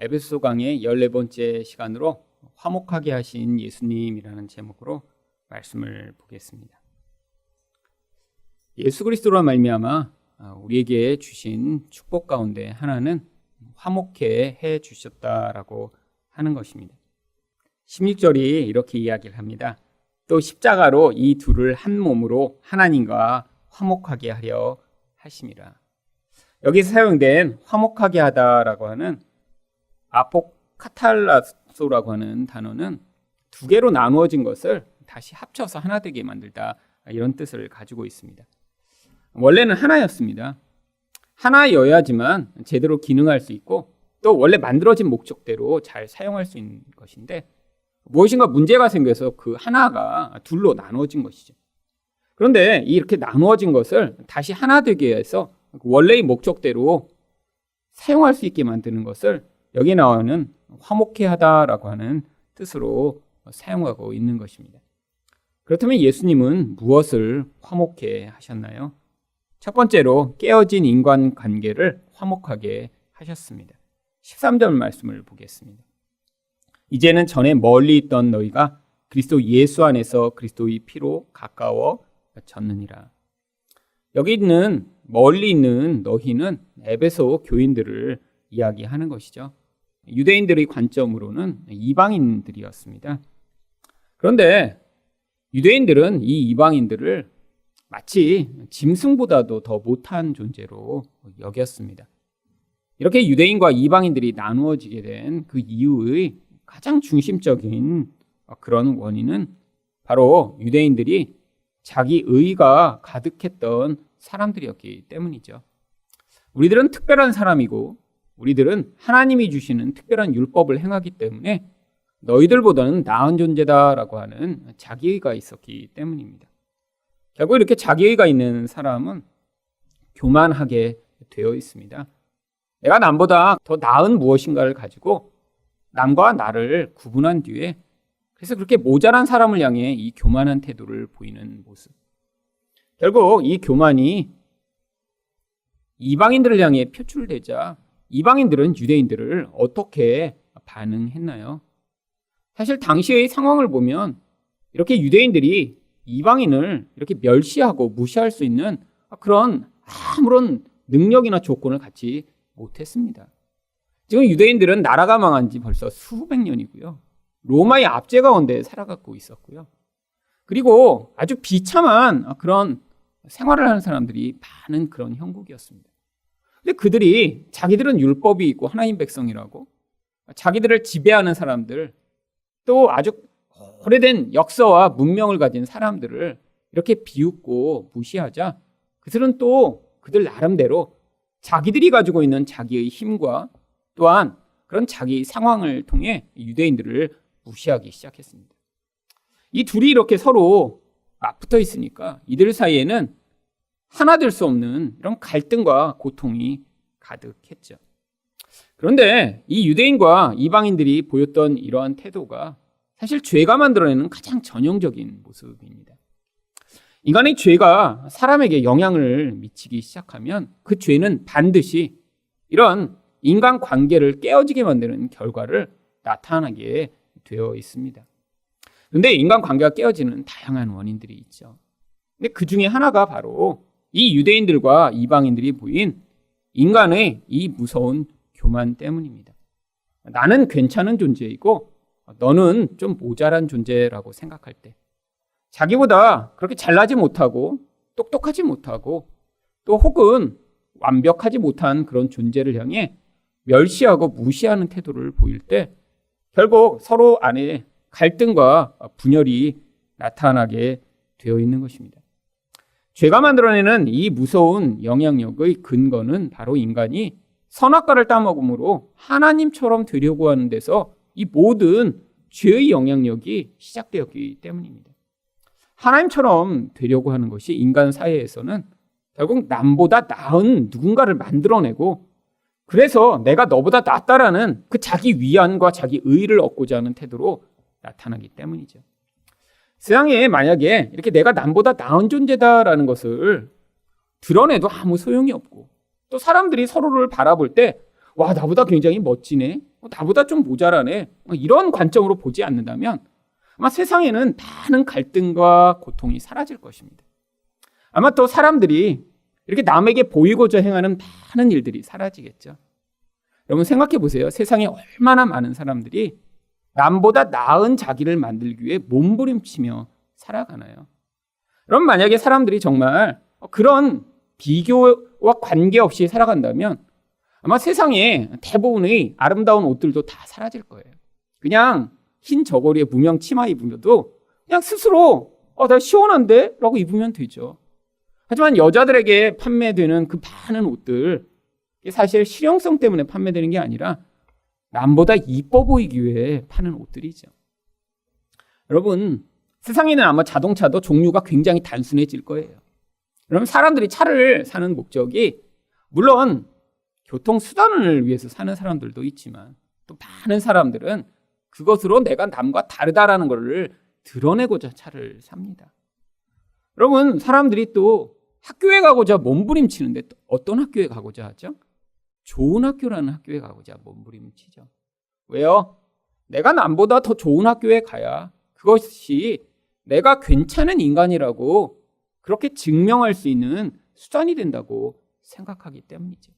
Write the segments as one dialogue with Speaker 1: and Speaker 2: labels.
Speaker 1: 에베소 강의 14번째 시간으로 화목하게 하신 예수님이라는 제목으로 말씀을 보겠습니다. 예수 그리스도로 말미암아 우리에게 주신 축복 가운데 하나는 화목해 해 주셨다라고 하는 것입니다. 16절이 이렇게 이야기를 합니다. 또 십자가로 이 둘을 한 몸으로 하나님과 화목하게 하려 하심이라. 여기서 사용된 화목하게 하다라고 하는 아포카탈라소라고 하는 단어는 두 개로 나누어진 것을 다시 합쳐서 하나 되게 만들다, 이런 뜻을 가지고 있습니다. 원래는 하나였습니다. 하나여야지만 제대로 기능할 수 있고 또 원래 만들어진 목적대로 잘 사용할 수 있는 것인데 무엇인가 문제가 생겨서 그 하나가 둘로 나누어진 것이죠. 그런데 이렇게 나누어진 것을 다시 하나 되게 해서 원래의 목적대로 사용할 수 있게 만드는 것을 여기 나오는 화목해 하다라고 하는 뜻으로 사용하고 있는 것입니다. 그렇다면 예수님은 무엇을 화목해 하셨나요? 첫 번째로 깨어진 인간관계를 화목하게 하셨습니다. 13절 말씀을 보겠습니다. 이제는 전에 멀리 있던 너희가 그리스도 예수 안에서 그리스도의 피로 가까워졌느니라. 여기 있는 멀리 있는 너희는 에베소 교인들을 이야기하는 것이죠. 유대인들의 관점으로는 이방인들이었습니다. 그런데 유대인들은 이 이방인들을 마치 짐승보다도 더 못한 존재로 여겼습니다. 이렇게 유대인과 이방인들이 나누어지게 된 그 이유의 가장 중심적인 그런 원인은 바로 유대인들이 자기 의가 가득했던 사람들이었기 때문이죠. 우리들은 특별한 사람이고 우리들은 하나님이 주시는 특별한 율법을 행하기 때문에 너희들보다는 나은 존재다라고 하는 자기의가 있었기 때문입니다. 결국 이렇게 자기의가 있는 사람은 교만하게 되어 있습니다. 내가 남보다 더 나은 무엇인가를 가지고 남과 나를 구분한 뒤에 그래서 그렇게 모자란 사람을 향해 이 교만한 태도를 보이는 모습. 결국 이 교만이 이방인들을 향해 표출되자 이방인들은 유대인들을 어떻게 반응했나요? 사실 당시의 상황을 보면 이렇게 유대인들이 이방인을 이렇게 멸시하고 무시할 수 있는 그런 아무런 능력이나 조건을 갖지 못했습니다. 지금 유대인들은 나라가 망한 지 벌써 수백 년이고요. 로마의 압제 가운데 살아가고 있었고요. 그리고 아주 비참한 그런 생활을 하는 사람들이 많은 그런 형국이었습니다. 근데 그들이 자기들은 율법이 있고 하나님 백성이라고 자기들을 지배하는 사람들 또 아주 오래된 역사와 문명을 가진 사람들을 이렇게 비웃고 무시하자 그들은 또 그들 나름대로 자기들이 가지고 있는 자기의 힘과 또한 그런 자기 상황을 통해 유대인들을 무시하기 시작했습니다. 이 둘이 이렇게 서로 맞붙어 있으니까 이들 사이에는 하나 될 수 없는 이런 갈등과 고통이 가득했죠. 그런데 이 유대인과 이방인들이 보였던 이러한 태도가 사실 죄가 만들어내는 가장 전형적인 모습입니다. 인간의 죄가 사람에게 영향을 미치기 시작하면 그 죄는 반드시 이런 인간 관계를 깨어지게 만드는 결과를 나타나게 되어 있습니다. 그런데 인간 관계가 깨어지는 다양한 원인들이 있죠. 근데 그 중에 하나가 바로 이 유대인들과 이방인들이 보인 인간의 이 무서운 교만 때문입니다. 나는 괜찮은 존재이고 너는 좀 모자란 존재라고 생각할 때 자기보다 그렇게 잘나지 못하고 똑똑하지 못하고 또 혹은 완벽하지 못한 그런 존재를 향해 멸시하고 무시하는 태도를 보일 때 결국 서로 안에 갈등과 분열이 나타나게 되어 있는 것입니다. 죄가 만들어내는 이 무서운 영향력의 근거는 바로 인간이 선악과를 따먹음으로 하나님처럼 되려고 하는 데서 이 모든 죄의 영향력이 시작되었기 때문입니다. 하나님처럼 되려고 하는 것이 인간 사회에서는 결국 남보다 나은 누군가를 만들어내고 그래서 내가 너보다 낫다라는 그 자기 위안과 자기 의의를 얻고자 하는 태도로 나타나기 때문이죠. 세상에 만약에 이렇게 내가 남보다 나은 존재다라는 것을 드러내도 아무 소용이 없고 또 사람들이 서로를 바라볼 때 와, 나보다 굉장히 멋지네. 나보다 좀 모자라네. 이런 관점으로 보지 않는다면 아마 세상에는 많은 갈등과 고통이 사라질 것입니다. 아마 또 사람들이 이렇게 남에게 보이고자 행하는 많은 일들이 사라지겠죠. 여러분 생각해 보세요. 세상에 얼마나 많은 사람들이 남보다 나은 자기를 만들기 위해 몸부림치며 살아가나요? 그럼 만약에 사람들이 정말 그런 비교와 관계없이 살아간다면 아마 세상에 대부분의 아름다운 옷들도 다 사라질 거예요. 그냥 흰 저고리에 무명 치마 입으면도 그냥 스스로 나 시원한데? 라고 입으면 되죠. 하지만 여자들에게 판매되는 그 많은 옷들, 사실 실용성 때문에 판매되는 게 아니라 남보다 이뻐 보이기 위해 파는 옷들이죠. 여러분, 세상에는 아마 자동차도 종류가 굉장히 단순해질 거예요. 그럼 사람들이 차를 사는 목적이 물론 교통수단을 위해서 사는 사람들도 있지만 또 많은 사람들은 그것으로 내가 남과 다르다라는 것을 드러내고자 차를 삽니다. 여러분, 사람들이 또 학교에 가고자 몸부림치는데 또 어떤 학교에 가고자 하죠? 좋은 학교라는 학교에 가고자 몸부림치죠. 왜요? 내가 남보다 더 좋은 학교에 가야 그것이 내가 괜찮은 인간이라고 그렇게 증명할 수 있는 수단이 된다고 생각하기 때문이죠.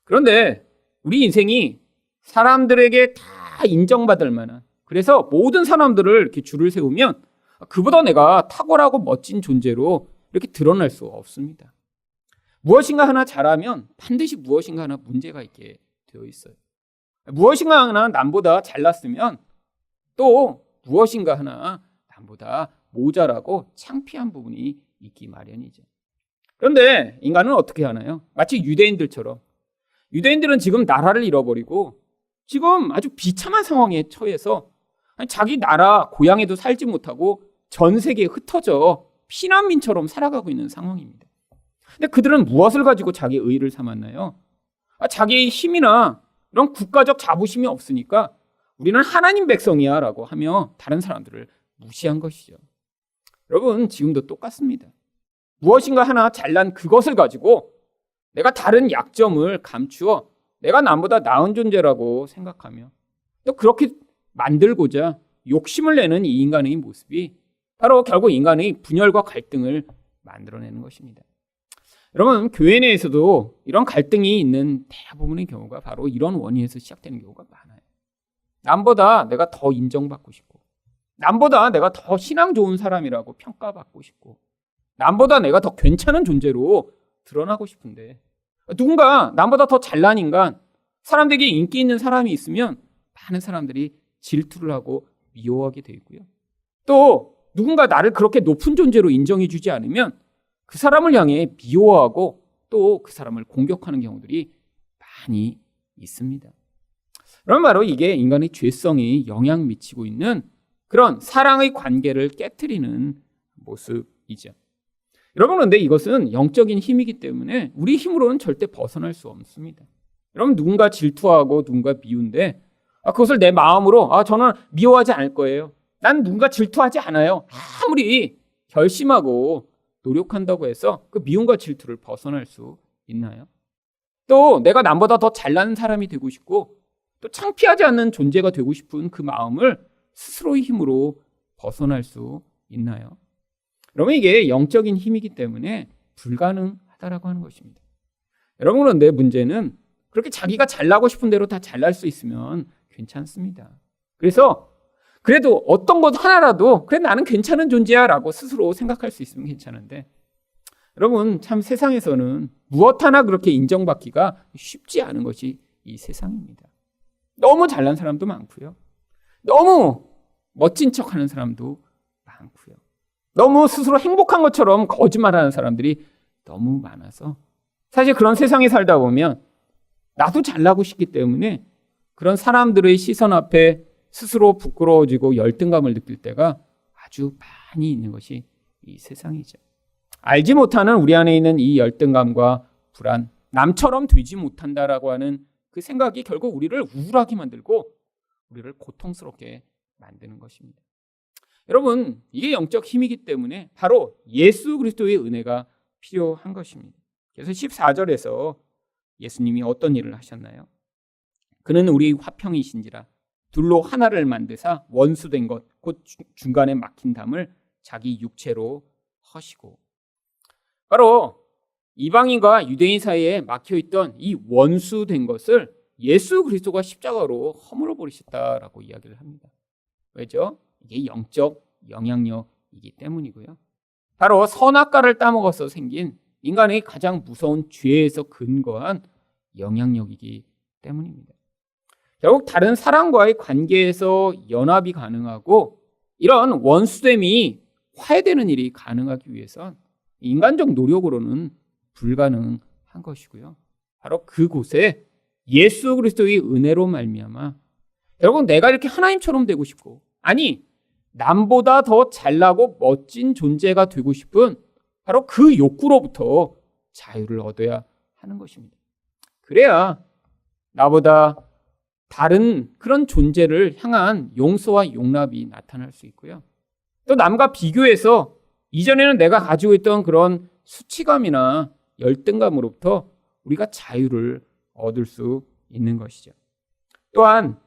Speaker 1: 그런데 우리 인생이 사람들에게 다 인정받을 만한, 그래서 모든 사람들을 이렇게 줄을 세우면 그보다 내가 탁월하고 멋진 존재로 이렇게 드러날 수 없습니다. 무엇인가 하나 잘하면 반드시 무엇인가 하나 문제가 있게 되어 있어요. 무엇인가 하나 남보다 잘났으면 또 무엇인가 하나 남보다 모자라고 창피한 부분이 있기 마련이죠. 그런데 인간은 어떻게 하나요? 마치 유대인들처럼. 유대인들은 지금 나라를 잃어버리고 지금 아주 비참한 상황에 처해서 자기 나라 고향에도 살지 못하고 전 세계에 흩어져 피난민처럼 살아가고 있는 상황입니다. 근데 그들은 무엇을 가지고 자기 의의를 삼았나요? 자기의 힘이나 이런 국가적 자부심이 없으니까 우리는 하나님 백성이야 라고 하며 다른 사람들을 무시한 것이죠. 여러분, 지금도 똑같습니다. 무엇인가 하나 잘난 그것을 가지고 내가 다른 약점을 감추어 내가 남보다 나은 존재라고 생각하며 또 그렇게 만들고자 욕심을 내는 이 인간의 모습이 바로 결국 인간의 분열과 갈등을 만들어내는 것입니다. 여러분, 교회 내에서도 이런 갈등이 있는 대부분의 경우가 바로 이런 원인에서 시작되는 경우가 많아요. 남보다 내가 더 인정받고 싶고, 남보다 내가 더 신앙 좋은 사람이라고 평가받고 싶고, 남보다 내가 더 괜찮은 존재로 드러나고 싶은데 누군가 남보다 더 잘난 인간, 사람들에게 인기 있는 사람이 있으면 많은 사람들이 질투를 하고 미워하게 돼 있고요. 또 누군가 나를 그렇게 높은 존재로 인정해 주지 않으면 그 사람을 향해 미워하고 또 그 사람을 공격하는 경우들이 많이 있습니다. 그럼 바로 이게 인간의 죄성이 영향 미치고 있는 그런 사랑의 관계를 깨트리는 모습이죠. 여러분, 그런데 이것은 영적인 힘이기 때문에 우리 힘으로는 절대 벗어날 수 없습니다. 여러분, 누군가 질투하고 누군가 미운데 그것을 내 마음으로 저는 미워하지 않을 거예요. 난 누군가 질투하지 않아요. 아무리 결심하고 노력한다고 해서 그 미움과 질투를 벗어날 수 있나요? 또 내가 남보다 더 잘나는 사람이 되고 싶고 또 창피하지 않는 존재가 되고 싶은 그 마음을 스스로의 힘으로 벗어날 수 있나요? 여러분, 이게 영적인 힘이기 때문에 불가능하다라고 하는 것입니다. 여러분, 그런데 문제는 그렇게 자기가 잘나고 싶은 대로 다 잘날 수 있으면 괜찮습니다. 그래서 그래도 어떤 것 하나라도 그래 나는 괜찮은 존재야 라고 스스로 생각할 수 있으면 괜찮은데 여러분, 참 세상에서는 무엇 하나 그렇게 인정받기가 쉽지 않은 것이 이 세상입니다. 너무 잘난 사람도 많고요. 너무 멋진 척하는 사람도 많고요. 너무 스스로 행복한 것처럼 거짓말하는 사람들이 너무 많아서 사실 그런 세상에 살다 보면 나도 잘나고 싶기 때문에 그런 사람들의 시선 앞에 스스로 부끄러워지고 열등감을 느낄 때가 아주 많이 있는 것이 이 세상이죠. 알지 못하는 우리 안에 있는 이 열등감과 불안, 남처럼 되지 못한다라고 하는 그 생각이 결국 우리를 우울하게 만들고 우리를 고통스럽게 만드는 것입니다. 여러분, 이게 영적 힘이기 때문에 바로 예수 그리스도의 은혜가 필요한 것입니다. 그래서 14절에서 예수님이 어떤 일을 하셨나요? 그는 우리 화평이신지라 둘로 하나를 만드사 원수된 것 곧 중간에 막힌 담을 자기 육체로 허시고. 바로 이방인과 유대인 사이에 막혀있던 이 원수된 것을 예수 그리스도가 십자가로 허물어 버리셨다라고 이야기를 합니다. 왜죠? 이게 영적 영향력이기 때문이고요. 바로 선악과를 따먹어서 생긴 인간의 가장 무서운 죄에서 근거한 영향력이기 때문입니다. 결국 다른 사람과의 관계에서 연합이 가능하고 이런 원수됨이 화해되는 일이 가능하기 위해선 인간적 노력으로는 불가능한 것이고요. 바로 그곳에 예수 그리스도의 은혜로 말미암아 결국 내가 이렇게 하나님처럼 되고 싶고, 아니 남보다 더 잘나고 멋진 존재가 되고 싶은 바로 그 욕구로부터 자유를 얻어야 하는 것입니다. 그래야 나보다 다른 그런 존재를 향한 용서와 용납이 나타날 수 있고요. 또 남과 비교해서 이전에는 내가 가지고 있던 그런 수치감이나 열등감으로부터 우리가 자유를 얻을 수 있는 것이죠. 또한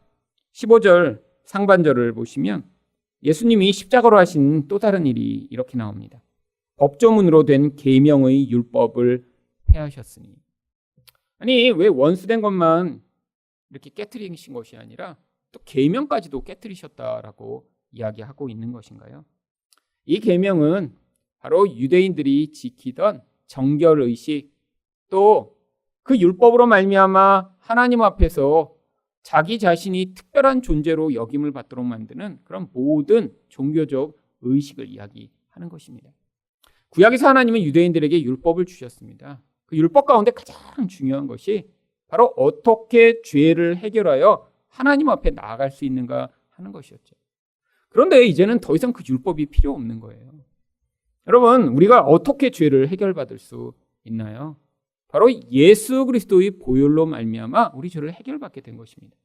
Speaker 1: 15절 상반절을 보시면 예수님이 십자가로 하신 또 다른 일이 이렇게 나옵니다. 법조문으로 된 계명의 율법을 폐하셨으니. 아니 왜 원수된 것만 이렇게 깨트리신 것이 아니라 또 계명까지도 깨트리셨다라고 이야기하고 있는 것인가요? 이 계명은 바로 유대인들이 지키던 정결의식, 또 그 율법으로 말미암아 하나님 앞에서 자기 자신이 특별한 존재로 여김을 받도록 만드는 그런 모든 종교적 의식을 이야기하는 것입니다. 구약에서 하나님은 유대인들에게 율법을 주셨습니다. 그 율법 가운데 가장 중요한 것이 바로 어떻게 죄를 해결하여 하나님 앞에 나아갈 수 있는가 하는 것이었죠. 그런데 이제는 더 이상 그 율법이 필요 없는 거예요. 여러분, 우리가 어떻게 죄를 해결받을 수 있나요? 바로 예수 그리스도의 보혈로 말미암아 우리 죄를 해결받게 된 것입니다.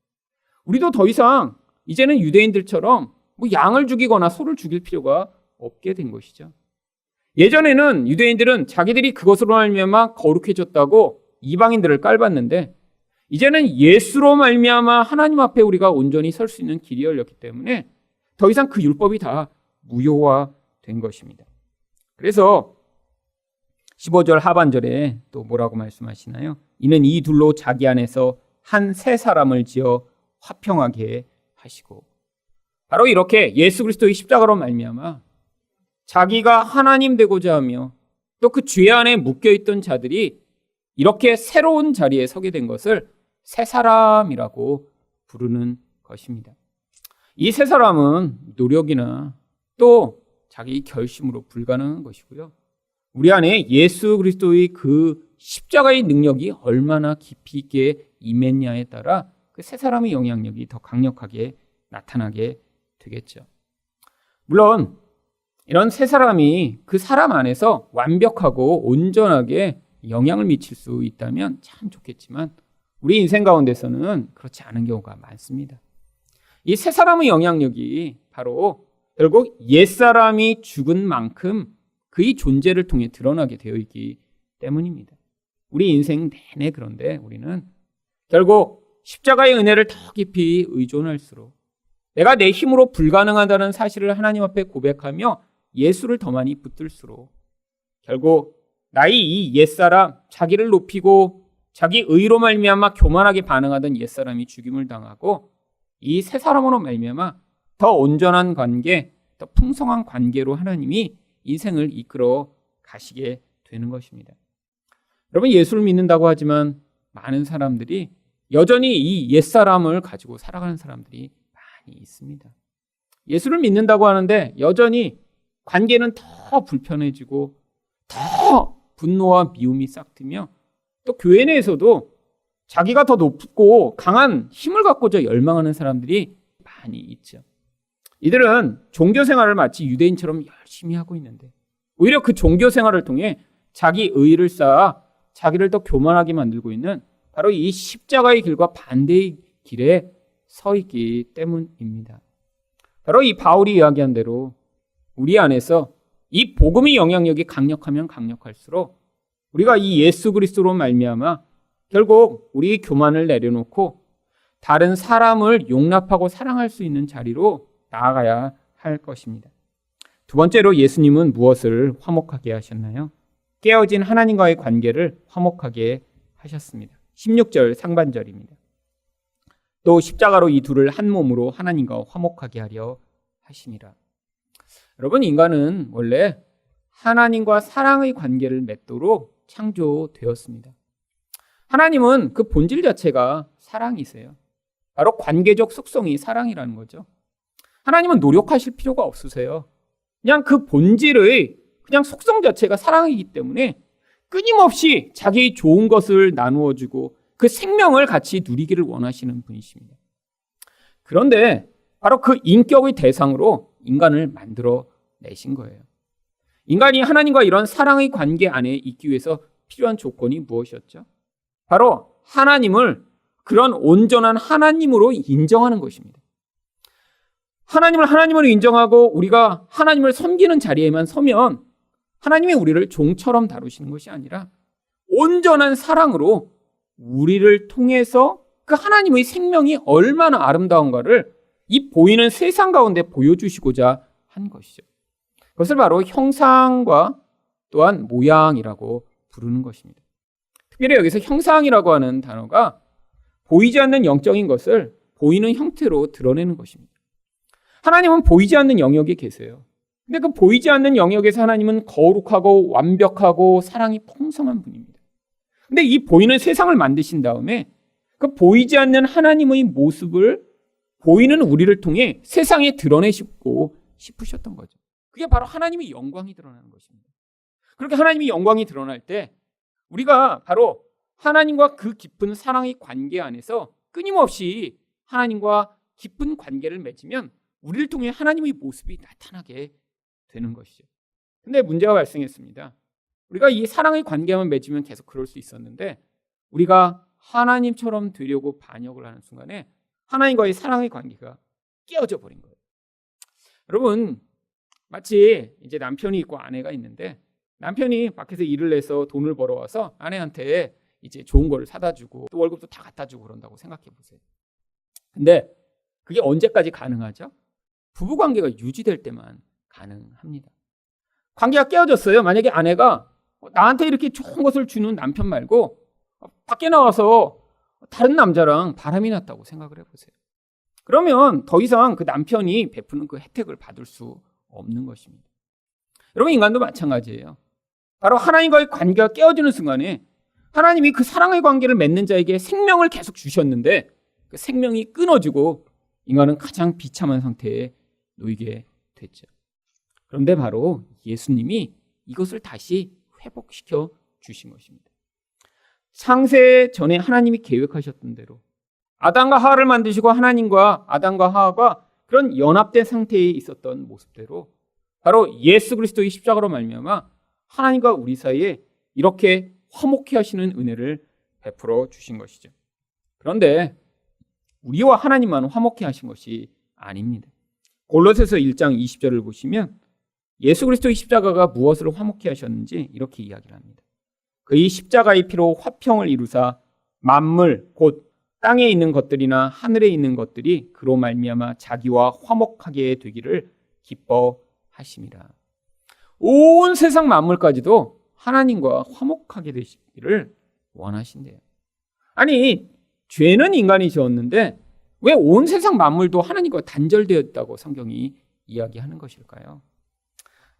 Speaker 1: 우리도 더 이상 이제는 유대인들처럼 양을 죽이거나 소를 죽일 필요가 없게 된 것이죠. 예전에는 유대인들은 자기들이 그것으로 말미암아 거룩해졌다고 이방인들을 깔봤는데, 이제는 예수로 말미암아 하나님 앞에 우리가 온전히 설 수 있는 길이 열렸기 때문에 더 이상 그 율법이 다 무효화된 것입니다. 그래서 15절 하반절에 또 뭐라고 말씀하시나요? 이는 이 둘로 자기 안에서 한 새 사람을 지어 화평하게 하시고. 바로 이렇게 예수 그리스도의 십자가로 말미암아 자기가 하나님 되고자 하며 또 그 죄 안에 묶여있던 자들이 이렇게 새로운 자리에 서게 된 것을 새 사람이라고 부르는 것입니다. 이 새 사람은 노력이나 또 자기 결심으로 불가능한 것이고요. 우리 안에 예수 그리스도의 그 십자가의 능력이 얼마나 깊이 있게 임했냐에 따라 그 새 사람의 영향력이 더 강력하게 나타나게 되겠죠. 물론 이런 새 사람이 그 사람 안에서 완벽하고 온전하게 영향을 미칠 수 있다면 참 좋겠지만 우리 인생 가운데서는 그렇지 않은 경우가 많습니다. 이 새 사람의 영향력이 바로 결국 옛사람이 죽은 만큼 그의 존재를 통해 드러나게 되어 있기 때문입니다. 우리 인생 내내 그런데 우리는 결국 십자가의 은혜를 더 깊이 의존할수록 내가 내 힘으로 불가능하다는 사실을 하나님 앞에 고백하며 예수를 더 많이 붙들수록 결국 나의 이 옛사람, 자기를 높이고 자기 의로 말미암아 교만하게 반응하던 옛사람이 죽임을 당하고 이 새 사람으로 말미암아 더 온전한 관계, 더 풍성한 관계로 하나님이 인생을 이끌어 가시게 되는 것입니다. 여러분, 예수를 믿는다고 하지만 많은 사람들이 여전히 이 옛사람을 가지고 살아가는 사람들이 많이 있습니다. 예수를 믿는다고 하는데 여전히 관계는 더 불편해지고 더 분노와 미움이 싹트며 또 교회 내에서도 자기가 더 높고 강한 힘을 갖고자 열망하는 사람들이 많이 있죠. 이들은 종교 생활을 마치 유대인처럼 열심히 하고 있는데 오히려 그 종교 생활을 통해 자기 의의를 쌓아 자기를 더 교만하게 만들고 있는 바로 이 십자가의 길과 반대의 길에 서 있기 때문입니다. 바로 이 바울이 이야기한 대로 우리 안에서 이 복음의 영향력이 강력하면 강력할수록 우리가 이 예수 그리스도로 말미암아 결국 우리 교만을 내려놓고 다른 사람을 용납하고 사랑할 수 있는 자리로 나아가야 할 것입니다. 두 번째로 예수님은 무엇을 화목하게 하셨나요? 깨어진 하나님과의 관계를 화목하게 하셨습니다. 16절 상반절입니다. 또 십자가로 이 둘을 한 몸으로 하나님과 화목하게 하려 하심이라. 여러분, 인간은 원래 하나님과 사랑의 관계를 맺도록 창조되었습니다. 하나님은 그 본질 자체가 사랑이세요. 바로 관계적 속성이 사랑이라는 거죠. 하나님은 노력하실 필요가 없으세요. 그냥 그 본질의 그냥 속성 자체가 사랑이기 때문에 끊임없이 자기의 좋은 것을 나누어주고 그 생명을 같이 누리기를 원하시는 분이십니다. 그런데 바로 그 인격의 대상으로 인간을 만들어 내신 거예요. 인간이 하나님과 이런 사랑의 관계 안에 있기 위해서 필요한 조건이 무엇이었죠? 바로 하나님을 그런 온전한 하나님으로 인정하는 것입니다. 하나님을 하나님으로 인정하고 우리가 하나님을 섬기는 자리에만 서면 하나님이 우리를 종처럼 다루시는 것이 아니라 온전한 사랑으로 우리를 통해서 그 하나님의 생명이 얼마나 아름다운가를 이 보이는 세상 가운데 보여주시고자 한 것이죠. 그것을 바로 형상과 또한 모양이라고 부르는 것입니다. 특별히 여기서 형상이라고 하는 단어가 보이지 않는 영적인 것을 보이는 형태로 드러내는 것입니다. 하나님은 보이지 않는 영역에 계세요. 근데 그 보이지 않는 영역에서 하나님은 거룩하고 완벽하고 사랑이 풍성한 분입니다. 근데 이 보이는 세상을 만드신 다음에 그 보이지 않는 하나님의 모습을 보이는 우리를 통해 세상에 드러내시고 싶으셨던 거죠. 그게 바로 하나님의 영광이 드러나는 것입니다. 그렇게 하나님의 영광이 드러날 때 우리가 바로 하나님과 그 깊은 사랑의 관계 안에서 끊임없이 하나님과 깊은 관계를 맺으면 우리를 통해 하나님의 모습이 나타나게 되는 것이죠. 근데 문제가 발생했습니다. 우리가 이 사랑의 관계만 맺으면 계속 그럴 수 있었는데 우리가 하나님처럼 되려고 반역을 하는 순간에 하나님과의 사랑의 관계가 깨어져 버린 거예요. 여러분, 마치 이제 남편이 있고 아내가 있는데 남편이 밖에서 일을 해서 돈을 벌어와서 아내한테 이제 좋은 거를 사다 주고 또 월급도 다 갖다 주고 그런다고 생각해 보세요. 근데 그게 언제까지 가능하죠? 부부 관계가 유지될 때만 가능합니다. 관계가 깨어졌어요. 만약에 아내가 나한테 이렇게 좋은 것을 주는 남편 말고 밖에 나와서 다른 남자랑 바람이 났다고 생각을 해보세요. 그러면 더 이상 그 남편이 베푸는 그 혜택을 받을 수 없는 것입니다. 여러분, 인간도 마찬가지예요. 바로 하나님과의 관계가 깨어지는 순간에 하나님이 그 사랑의 관계를 맺는 자에게 생명을 계속 주셨는데 그 생명이 끊어지고 인간은 가장 비참한 상태에 놓이게 됐죠. 그런데 바로 예수님이 이것을 다시 회복시켜 주신 것입니다. 창세 전에 하나님이 계획하셨던 대로 아담과 하와를 만드시고 하나님과 아담과 하와가 그런 연합된 상태에 있었던 모습대로 바로 예수 그리스도의 십자가로 말미암아 하나님과 우리 사이에 이렇게 화목케 하시는 은혜를 베풀어 주신 것이죠. 그런데 우리와 하나님만 화목케 하신 것이 아닙니다. 골로새서 1장 20절을 보시면 예수 그리스도의 십자가가 무엇을 화목케 하셨는지 이렇게 이야기를 합니다. 그의 십자가의 피로 화평을 이루사 만물 곧 땅에 있는 것들이나 하늘에 있는 것들이 그로 말미암아 자기와 화목하게 되기를 기뻐하심이라. 온 세상 만물까지도 하나님과 화목하게 되시기를 원하신대요. 아니, 죄는 인간이 지었는데 왜 온 세상 만물도 하나님과 단절되었다고 성경이 이야기하는 것일까요?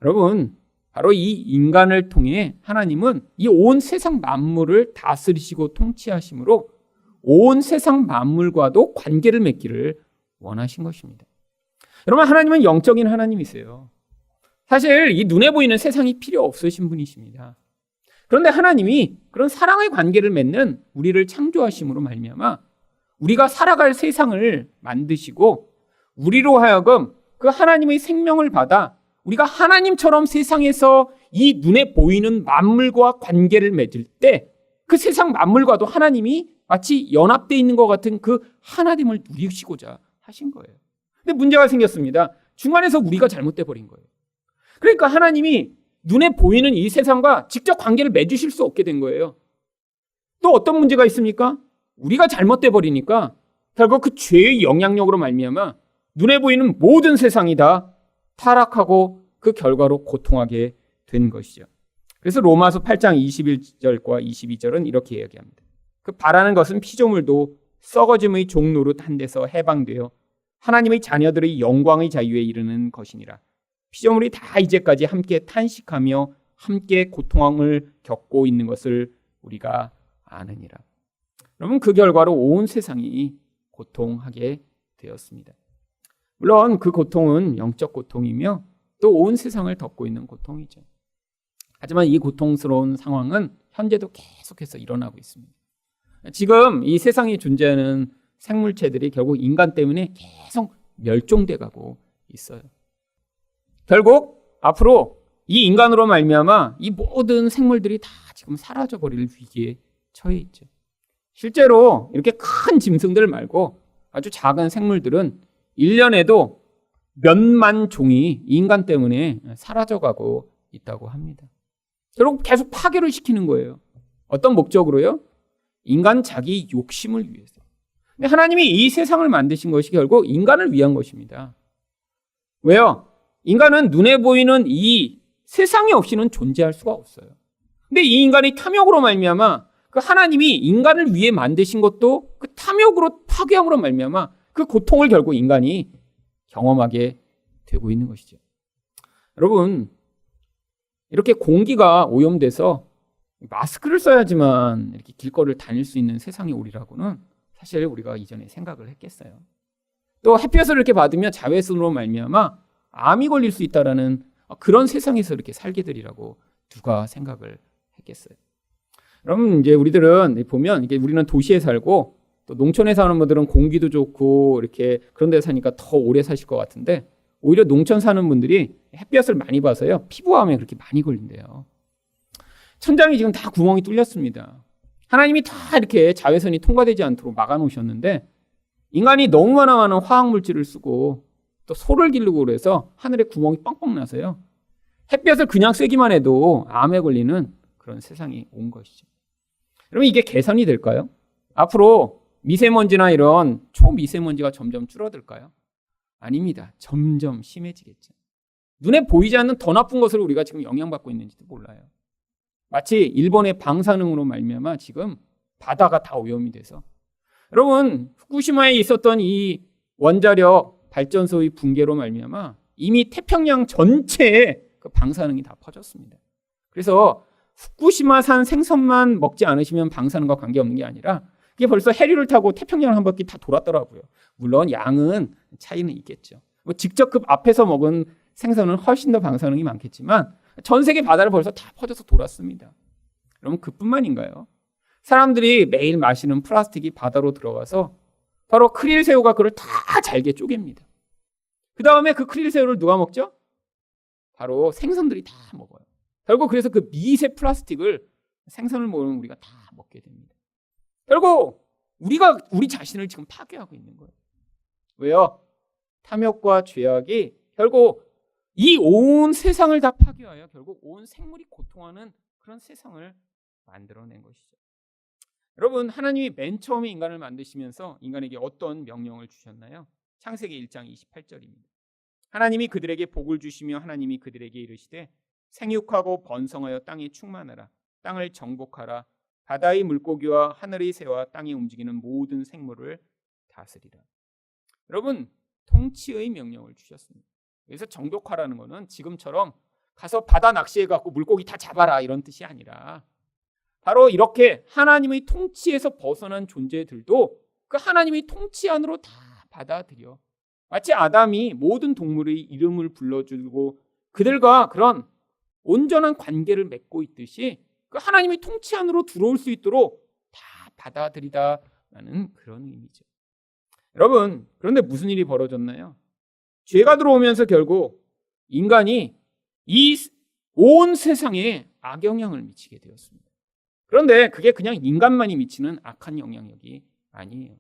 Speaker 1: 여러분, 바로 이 인간을 통해 하나님은 이 온 세상 만물을 다스리시고 통치하심으로 온 세상 만물과도 관계를 맺기를 원하신 것입니다. 여러분, 하나님은 영적인 하나님이세요. 사실 이 눈에 보이는 세상이 필요 없으신 분이십니다. 그런데 하나님이 그런 사랑의 관계를 맺는 우리를 창조하심으로 말미암아 우리가 살아갈 세상을 만드시고 우리로 하여금 그 하나님의 생명을 받아 우리가 하나님처럼 세상에서 이 눈에 보이는 만물과 관계를 맺을 때 그 세상 만물과도 하나님이 마치 연합되어 있는 것 같은 그 하나님을 누리시고자 하신 거예요. 근데 문제가 생겼습니다. 중간에서 우리가 잘못돼 버린 거예요. 그러니까 하나님이 눈에 보이는 이 세상과 직접 관계를 맺으실 수 없게 된 거예요. 또 어떤 문제가 있습니까? 우리가 잘못돼 버리니까 결국 그 죄의 영향력으로 말미암아 눈에 보이는 모든 세상이 다 타락하고 그 결과로 고통하게 된 것이죠. 그래서 로마서 8장 21절과 22절은 이렇게 이야기합니다. 그 바라는 것은 피조물도 썩어짐의 종 노릇 한 데서 해방되어 하나님의 자녀들의 영광의 자유에 이르는 것이니라. 피조물이 다 이제까지 함께 탄식하며 함께 고통을 겪고 있는 것을 우리가 아느니라. 여러분, 그 결과로 온 세상이 고통하게 되었습니다. 물론 그 고통은 영적 고통이며 또 온 세상을 덮고 있는 고통이죠. 하지만 이 고통스러운 상황은 현재도 계속해서 일어나고 있습니다. 지금 이 세상에 존재하는 생물체들이 결국 인간 때문에 계속 멸종돼 가고 있어요. 결국 앞으로 이 인간으로 말미암아 이 모든 생물들이 다 지금 사라져 버릴 위기에 처해 있죠. 실제로 이렇게 큰 짐승들 말고 아주 작은 생물들은 1년에도 몇만 종이 인간 때문에 사라져가고 있다고 합니다. 결국 계속 파괴를 시키는 거예요. 어떤 목적으로요? 인간 자기 욕심을 위해서. 근데 하나님이 이 세상을 만드신 것이 결국 인간을 위한 것입니다. 왜요? 인간은 눈에 보이는 이 세상이 없이는 존재할 수가 없어요. 근데 이 인간이 탐욕으로 말미암아 그 하나님이 인간을 위해 만드신 것도 그 탐욕으로 파괴함으로 말미암아 그 고통을 결국 인간이 경험하게 되고 있는 것이죠. 여러분, 이렇게 공기가 오염돼서 마스크를 써야지만 이렇게 길거리를 다닐 수 있는 세상이 오리라고는 사실 우리가 이전에 생각을 했겠어요. 또 햇볕을 이렇게 받으면 자외선으로 말미암아 암이 걸릴 수 있다라는 그런 세상에서 이렇게 살게 되리라고 누가 생각을 했겠어요. 여러분, 이제 우리들은 보면 이게 우리는 도시에 살고 또 농촌에 사는 분들은 공기도 좋고 이렇게 그런 데 사니까 더 오래 사실 것 같은데 오히려 농촌 사는 분들이 햇볕을 많이 봐서요 피부암에 그렇게 많이 걸린대요. 천장이 지금 다 구멍이 뚫렸습니다. 하나님이 다 이렇게 자외선이 통과되지 않도록 막아놓으셨는데 인간이 너무 많은 화학물질을 쓰고 또 소를 기르고 그래서 하늘에 구멍이 뻥뻥 나서요 햇볕을 그냥 쐬기만 해도 암에 걸리는 그런 세상이 온 것이죠. 여러분, 이게 개선이 될까요? 앞으로 미세먼지나 이런 초미세먼지가 점점 줄어들까요? 아닙니다. 점점 심해지겠죠. 눈에 보이지 않는 더 나쁜 것을 우리가 지금 영향받고 있는지도 몰라요. 마치 일본의 방사능으로 말미암아 지금 바다가 다 오염이 돼서 여러분, 후쿠시마에 있었던 이 원자력 발전소의 붕괴로 말미암아 이미 태평양 전체에 그 방사능이 다 퍼졌습니다. 그래서 후쿠시마산 생선만 먹지 않으시면 방사능과 관계없는 게 아니라 그게 벌써 해류를 타고 태평양을 한 바퀴 다 돌았더라고요. 물론 양은 차이는 있겠죠. 뭐 직접 그 앞에서 먹은 생선은 훨씬 더 방사능이 많겠지만 전 세계 바다를 벌써 다 퍼져서 돌았습니다. 여러분, 그뿐만인가요? 사람들이 매일 마시는 플라스틱이 바다로 들어가서 바로 크릴새우가 그걸 다 잘게 쪼갭니다. 그 다음에 그 크릴새우를 누가 먹죠? 바로 생선들이 다 먹어요. 결국 그래서 그 미세 플라스틱을 생선을 먹는 우리가 다 먹게 됩니다. 결국 우리가 우리 자신을 지금 파괴하고 있는 거예요. 왜요? 탐욕과 죄악이 결국 이 온 세상을 다 파괴하여 결국 온 생물이 고통하는 그런 세상을 만들어낸 것이죠. 여러분, 하나님이 맨 처음에 인간을 만드시면서 인간에게 어떤 명령을 주셨나요? 창세기 1장 28절입니다. 하나님이 그들에게 복을 주시며 하나님이 그들에게 이르시되 생육하고 번성하여 땅에 충만하라. 땅을 정복하라. 바다의 물고기와 하늘의 새와 땅에 움직이는 모든 생물을 다스리라. 여러분, 통치의 명령을 주셨습니다. 그래서 정복하라는 것은 지금처럼 가서 바다 낚시해갖고 물고기 다 잡아라 이런 뜻이 아니라 바로 이렇게 하나님의 통치에서 벗어난 존재들도 그 하나님의 통치 안으로 다 받아들여 마치 아담이 모든 동물의 이름을 불러주고 그들과 그런 온전한 관계를 맺고 있듯이 그 하나님의 통치 안으로 들어올 수 있도록 다 받아들이다라는 그런 의미죠. 여러분, 그런데 무슨 일이 벌어졌나요? 죄가 들어오면서 결국 인간이 이 온 세상에 악영향을 미치게 되었습니다. 그런데 그게 그냥 인간만이 미치는 악한 영향력이 아니에요.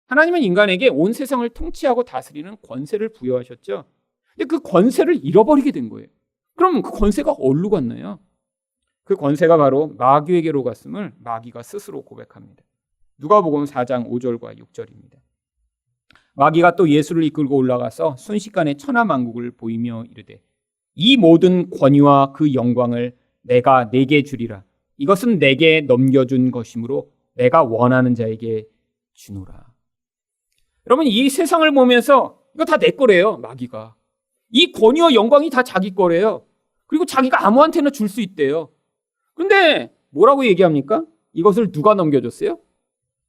Speaker 1: 하나님은 인간에게 온 세상을 통치하고 다스리는 권세를 부여하셨죠. 근데 그 권세를 잃어버리게 된 거예요. 그럼 그 권세가 어디로 갔나요? 그 권세가 바로 마귀에게로 갔음을 마귀가 스스로 고백합니다. 누가복음 4장 5절과 6절입니다. 마귀가 또 예수를 이끌고 올라가서 순식간에 천하만국을 보이며 이르되 이 모든 권위와 그 영광을 내가 네게 주리라. 이것은 내게 넘겨준 것이므로 내가 원하는 자에게 주노라. 여러분, 이 세상을 보면서 이거 다 내 거래요. 마귀가. 이 권위와 영광이 다 자기 거래요. 그리고 자기가 아무한테나 줄 수 있대요. 그런데 뭐라고 얘기합니까? 이것을 누가 넘겨줬어요?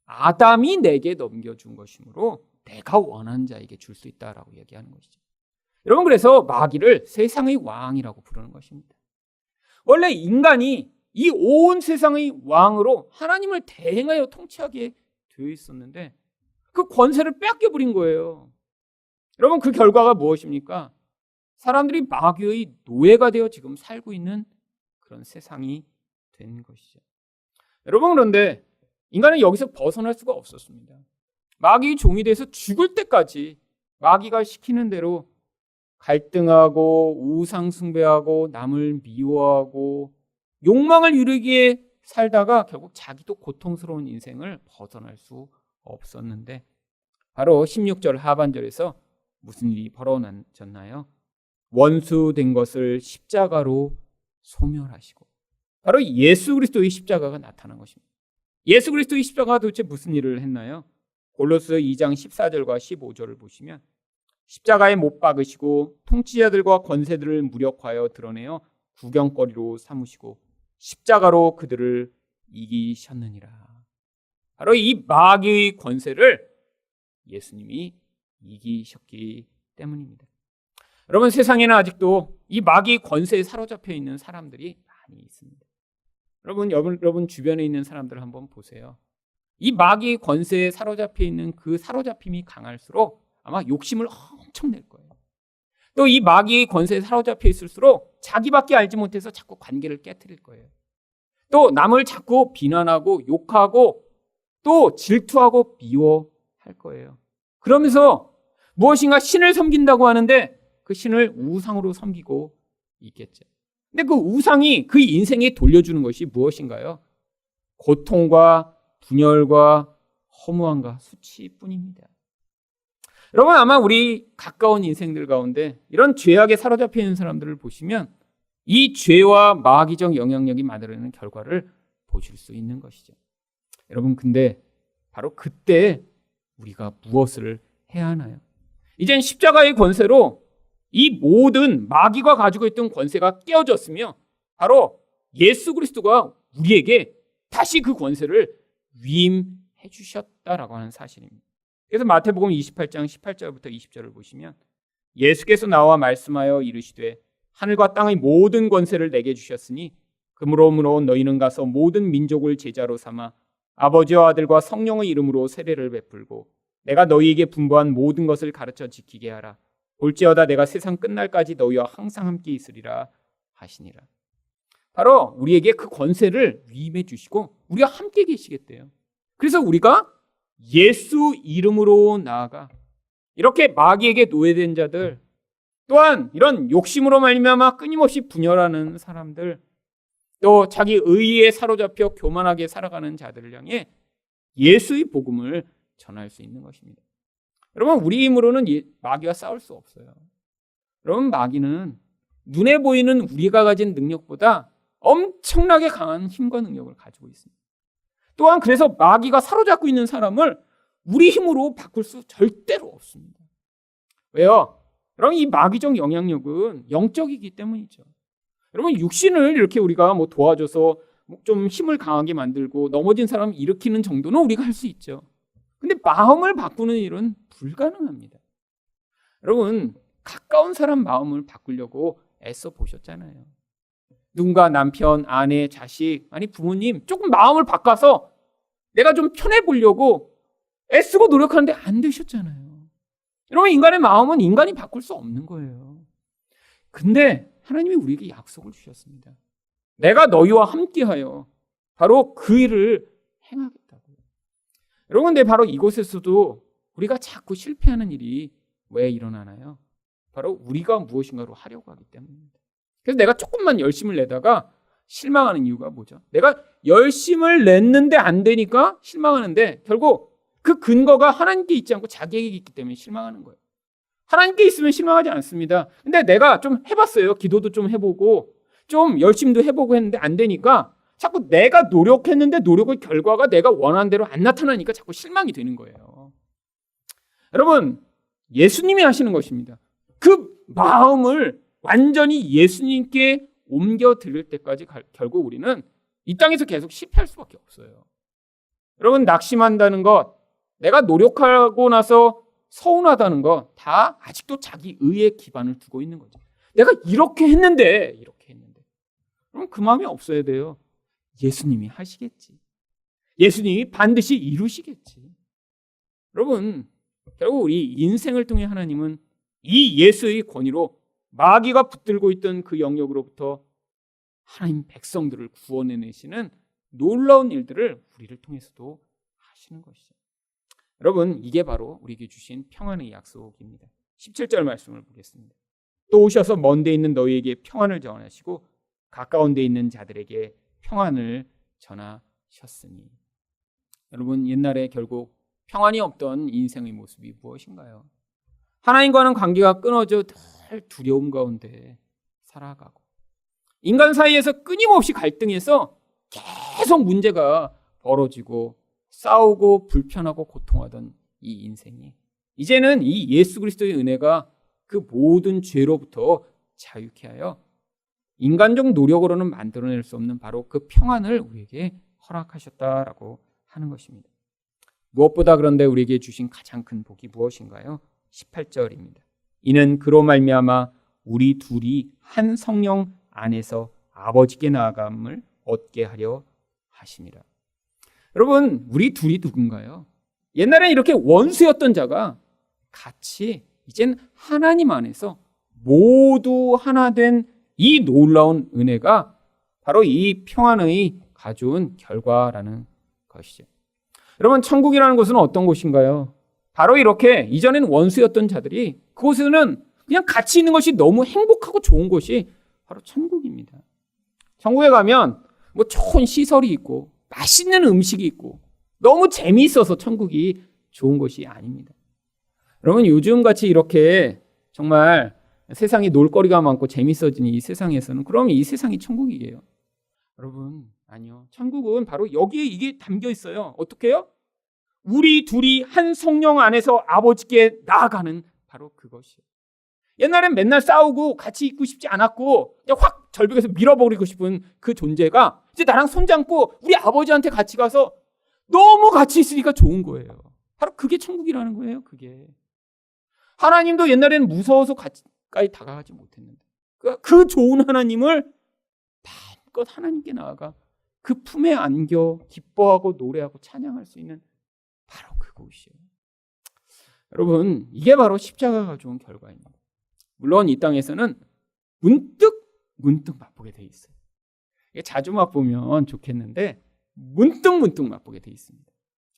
Speaker 1: 아담이 내게 넘겨준 것이므로 내가 원하는 자에게 줄 수 있다라고 얘기하는 것이죠. 여러분, 그래서 마귀를 세상의 왕이라고 부르는 것입니다. 원래 인간이 이 온 세상의 왕으로 하나님을 대행하여 통치하게 되어 있었는데 그 권세를 빼앗겨버린 거예요. 여러분, 그 결과가 무엇입니까? 사람들이 마귀의 노예가 되어 지금 살고 있는 그런 세상이 된 것이죠. 여러분, 그런데 인간은 여기서 벗어날 수가 없었습니다. 마귀의 종이 돼서 죽을 때까지 마귀가 시키는 대로 갈등하고 우상 숭배하고 남을 미워하고 욕망을 이루기에 살다가 결국 자기도 고통스러운 인생을 벗어날 수 없었는데 바로 16절 하반절에서 무슨 일이 벌어졌나요? 원수된 것을 십자가로 소멸하시고 바로 예수 그리스도의 십자가가 나타난 것입니다. 예수 그리스도의 십자가가 도대체 무슨 일을 했나요? 골로새 2장 14절과 15절을 보시면 십자가에 못 박으시고 통치자들과 권세들을 무력화하여 드러내어 구경거리로 삼으시고 십자가로 그들을 이기셨느니라. 바로 이 마귀의 권세를 예수님이 이기셨기 때문입니다. 여러분, 세상에는 아직도 이 마귀의 권세에 사로잡혀 있는 사람들이 많이 있습니다. 여러분 주변에 있는 사람들 한번 보세요. 이 마귀의 권세에 사로잡혀 있는 그 사로잡힘이 강할수록 아마 욕심을 엄청 낼 거예요. 또 이 마귀의 권세에 사로잡혀 있을수록 자기밖에 알지 못해서 자꾸 관계를 깨트릴 거예요. 또 남을 자꾸 비난하고 욕하고 또 질투하고 미워할 거예요. 그러면서 무엇인가 신을 섬긴다고 하는데 그 신을 우상으로 섬기고 있겠죠. 근데 그 우상이 그 인생에 돌려주는 것이 무엇인가요? 고통과 분열과 허무함과 수치뿐입니다. 여러분, 아마 우리 가까운 인생들 가운데 이런 죄악에 사로잡혀 있는 사람들을 보시면 이 죄와 마귀적 영향력이 만들어내는 결과를 보실 수 있는 것이죠. 여러분, 근데 바로 그때 우리가 무엇을 해야 하나요? 이젠 십자가의 권세로 이 모든 마귀가 가지고 있던 권세가 깨어졌으며 바로 예수 그리스도가 우리에게 다시 그 권세를 위임해 주셨다라고 하는 사실입니다. 그래서 마태복음 28장 18절부터 20절을 보시면 예수께서 나와 말씀하여 이르시되 하늘과 땅의 모든 권세를 내게 주셨으니 그러므로 너희는 가서 모든 민족을 제자로 삼아 아버지와 아들과 성령의 이름으로 세례를 베풀고 내가 너희에게 분부한 모든 것을 가르쳐 지키게 하라. 볼지어다 내가 세상 끝날까지 너희와 항상 함께 있으리라 하시니라. 바로 우리에게 그 권세를 위임해 주시고 우리가 함께 계시겠대요. 그래서 우리가 예수 이름으로 나아가 이렇게 마귀에게 노예된 자들, 또한 이런 욕심으로 말미암아 끊임없이 분열하는 사람들, 또 자기 의의에 사로잡혀 교만하게 살아가는 자들을 향해 예수의 복음을 전할 수 있는 것입니다. 여러분, 우리 힘으로는 마귀와 싸울 수 없어요. 여러분, 마귀는 눈에 보이는 우리가 가진 능력보다 엄청나게 강한 힘과 능력을 가지고 있습니다. 또한 그래서 마귀가 사로잡고 있는 사람을 우리 힘으로 바꿀 수 절대로 없습니다. 왜요? 여러분, 이 마귀적 영향력은 영적이기 때문이죠. 여러분, 육신을 이렇게 우리가 도와줘서 좀 힘을 강하게 만들고 넘어진 사람을 일으키는 정도는 우리가 할 수 있죠. 근데 마음을 바꾸는 일은 불가능합니다. 여러분, 가까운 사람 마음을 바꾸려고 애써 보셨잖아요. 누군가 남편, 아내, 자식, 아니 부모님 조금 마음을 바꿔서 내가 좀 편해 보려고 애쓰고 노력하는데 안 되셨잖아요. 여러분, 인간의 마음은 인간이 바꿀 수 없는 거예요. 근데 하나님이 우리에게 약속을 주셨습니다. 내가 너희와 함께하여 바로 그 일을 행하겠다고. 여러분, 근데 바로 이곳에서도 우리가 자꾸 실패하는 일이 왜 일어나나요? 바로 우리가 무엇인가로 하려고 하기 때문입니다. 그래서 내가 조금만 열심을 내다가 실망하는 이유가 뭐죠? 내가 열심을 냈는데 안 되니까 실망하는데 결국 그 근거가 하나님께 있지 않고 자기에게 있기 때문에 실망하는 거예요. 하나님께 있으면 실망하지 않습니다. 근데 내가 좀 해봤어요. 기도도 좀 해보고 좀 열심도 해보고 했는데 안 되니까 자꾸 내가 노력했는데 노력의 결과가 내가 원하는 대로 안 나타나니까 자꾸 실망이 되는 거예요. 여러분, 예수님이 하시는 것입니다. 그 마음을 완전히 예수님께 옮겨 드릴 때까지 결국 우리는 이 땅에서 계속 실패할 수밖에 없어요. 여러분, 낙심한다는 것, 내가 노력하고 나서 서운하다는 것 다 아직도 자기 의에 기반을 두고 있는 거죠. 내가 이렇게 했는데 그럼 그 마음이 없어야 돼요. 예수님이 하시겠지. 예수님이 반드시 이루시겠지. 여러분, 결국 우리 인생을 통해 하나님은 이 예수의 권위로 마귀가 붙들고 있던 그 영역으로부터 하나님 백성들을 구원해내시는 놀라운 일들을 우리를 통해서도 하시는 것이죠. 여러분, 이게 바로 우리에게 주신 평안의 약속입니다. 17절 말씀을 보겠습니다. 또 오셔서 먼 데 있는 너희에게 평안을 전하시고 가까운 데 있는 자들에게 평안을 전하셨으니. 여러분, 옛날에 결국 평안이 없던 인생의 모습이 무엇인가요? 하나님과는 관계가 끊어져 늘 두려움 가운데 살아가고 인간 사이에서 끊임없이 갈등해서 계속 문제가 벌어지고 싸우고 불편하고 고통하던 이 인생이 이제는 이 예수 그리스도의 은혜가 그 모든 죄로부터 자유케 하여 인간적 노력으로는 만들어낼 수 없는 바로 그 평안을 우리에게 허락하셨다라고 하는 것입니다. 무엇보다 그런데 우리에게 주신 가장 큰 복이 무엇인가요? 18절입니다. 이는 그로 말미암아 우리 둘이 한 성령 안에서 아버지께 나아감을 얻게 하려 하심이라. 여러분, 우리 둘이 누군가요? 옛날에 이렇게 원수였던 자가 같이 이젠 하나님 안에서 모두 하나 된 이 놀라운 은혜가 바로 이 평안의 가져온 결과라는 것이죠. 여러분, 천국이라는 곳은 어떤 곳인가요? 바로 이렇게 이전엔 원수였던 자들이 그곳에는 그냥 같이 있는 것이 너무 행복하고 좋은 곳이 바로 천국입니다. 천국에 가면 뭐 좋은 시설이 있고 맛있는 음식이 있고 너무 재미있어서 천국이 좋은 곳이 아닙니다. 여러분, 요즘같이 이렇게 정말 세상에 놀거리가 많고 재밌어진 이 세상에서는 그럼 이 세상이 천국이에요? 여러분, 아니요. 천국은 바로 여기에 이게 담겨 있어요. 어떻게 해요? 우리 둘이 한 성령 안에서 아버지께 나아가는 바로 그것이에요. 옛날엔 맨날 싸우고 같이 있고 싶지 않았고 그냥 확 절벽에서 밀어버리고 싶은 그 존재가 이제 나랑 손잡고 우리 아버지한테 같이 가서 너무 같이 있으니까 좋은 거예요. 바로 그게 천국이라는 거예요. 그게. 하나님도 옛날에는 무서워서 가까이 다가가지 못했는데 그 좋은 하나님을 마음껏 하나님께 나아가 그 품에 안겨 기뻐하고 노래하고 찬양할 수 있는 바로 그곳이에요. 여러분, 이게 바로 십자가가 가져온 결과입니다. 물론 이 땅에서는 문득 맛보게 돼 있어요. 이게 자주 맛보면 좋겠는데 문득 맛보게 돼 있습니다.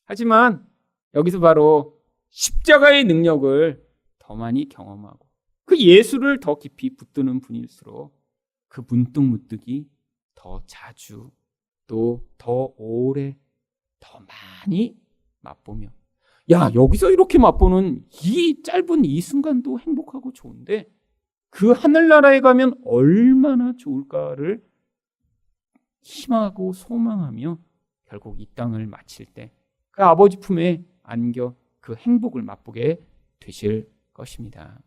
Speaker 1: 하지만 여기서 바로 십자가의 능력을 더 많이 경험하고 그 예수를 더 깊이 붙드는 분일수록 그 문득이 더 자주 또 더 오래 더 많이 맛보며 여기서 이렇게 맛보는 이 짧은 이 순간도 행복하고 좋은데 그 하늘나라에 가면 얼마나 좋을까를 희망하고 소망하며 결국 이 땅을 마칠 때 그 아버지 품에 안겨 그 행복을 맛보게 되실 것입니다.